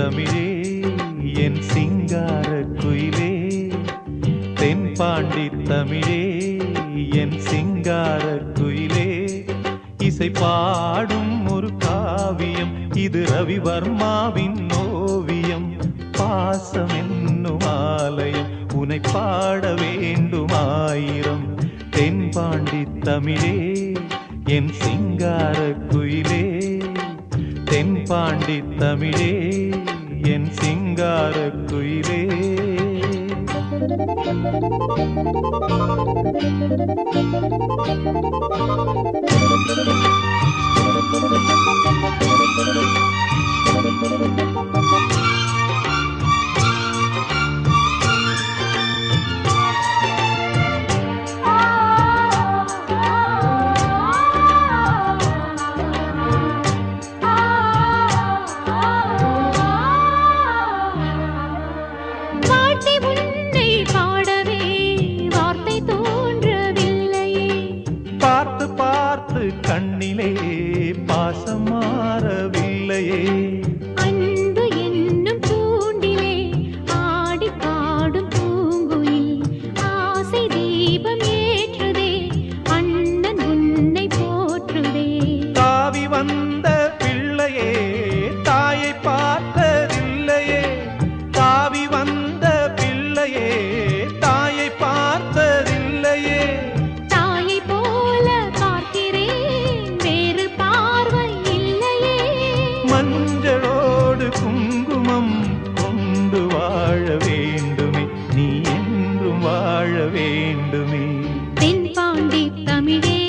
தமிழே என் சிங்கார குயிலே, தென்பாண்டி தமிழே என் சிங்கார குயிலே. இசை பாடும் ஒரு காவியம் இது ரவிவர்மாவின் ஓவியம். பாசம் என்னும் ஆலயம் உனை பாட வேண்டுமாயிரம். தென்பாண்டி தமிழே என் சிங்கார குயிலே, தென்பாண்டி தமிழே என் சிங்கார குயிலே. கண்ணிலே பாசம் மாறவில்லையே, அன்பு என்னும் தூண்டிலே ஆடி பாடும் பூங்குயில் ஆசை தீபம் ஏற்றுதே, அண்ணன் உன்னை போற்றுதே. தாவி வந்த பிள்ளையே தாயை பார்த்ததில்லையே, தாவி வந்த பிள்ளையே தாயை பார்த்ததில்லையே. தாயை போல மஞ்சளோடு குங்குமம் கொண்டு வாழ வேண்டுமே, நீ என்றும் வாழ வேண்டுமே. தென்பாண்டி தமிழே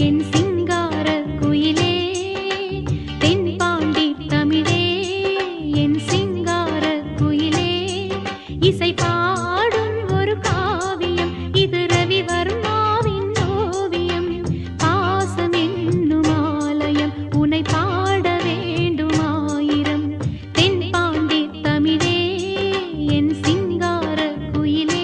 என் சிங்கார குயிலே, தென்பாண்டி தமிழே என் சிங்கார குயிலே. இசை பாடும் ஒரு காவியம் இது ரவிவர்மாவின் ஓவியம். பாசம் என்னும் ஆலயம் உனை பாட வேண்டுமாயிரம். தென்பாண்டி தமிழே என் சிங்கார குயிலே.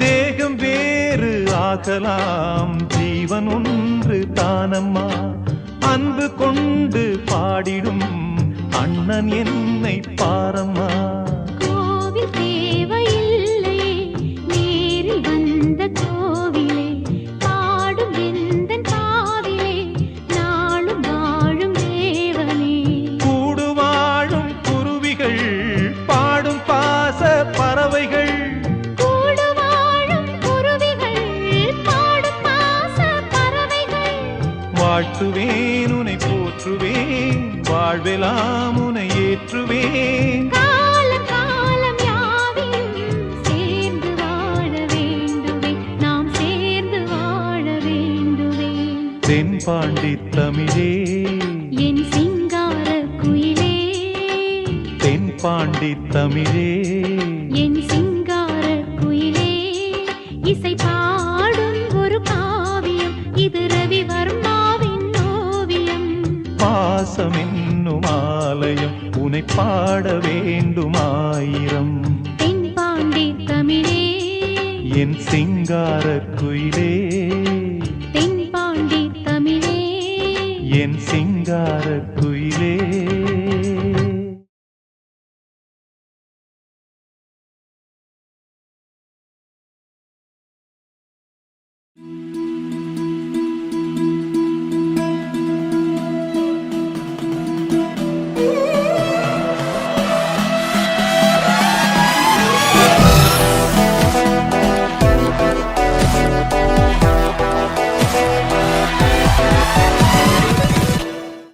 தேகம் வேறு ஆகலாம், ஜீவன் ஒன்று தானம்மா. அன்பு கொண்டு பாடிடும் அண்ணன் என்னை பாரம்மா. கோவில் தேவையில்லை நேரில் வந்த கோவிலே, பாடும் எந்தன் பாவிலே நாளும் வாழும் தேவனே. கூடு வாழும் குருவிகள் பாடும் பாச பறவைகள், கூடு வாழும் குருவிகள் பாடும் பாச பறவைகள். வாழ்த்துவேன் உனை போற்றுவேன், வாழ்வெல்லாம் உனை ஏற்றுவேன். காலம் காலம் யாவையும் சேர்ந்து வாழ வேண்டுவே, நாம் சேர்ந்து வாழ வேண்டுவே. தென்பாண்டி தமிழே என் சிங்கார குயிலே, தென்பாண்டி தமிழே என் சிங்கார குயிலே. இசை பாடும் ஒரு காவியம் இது ரவிவர்மாவின் ஓவியம். பாசம் என்னும் ஆலயம் உனை பாட வேண்டுமாயிரம். தென்பாண்டி தமிழே என் சிங்கார குயிலே, தென்பாண்டி தமிழே என் சிங்கார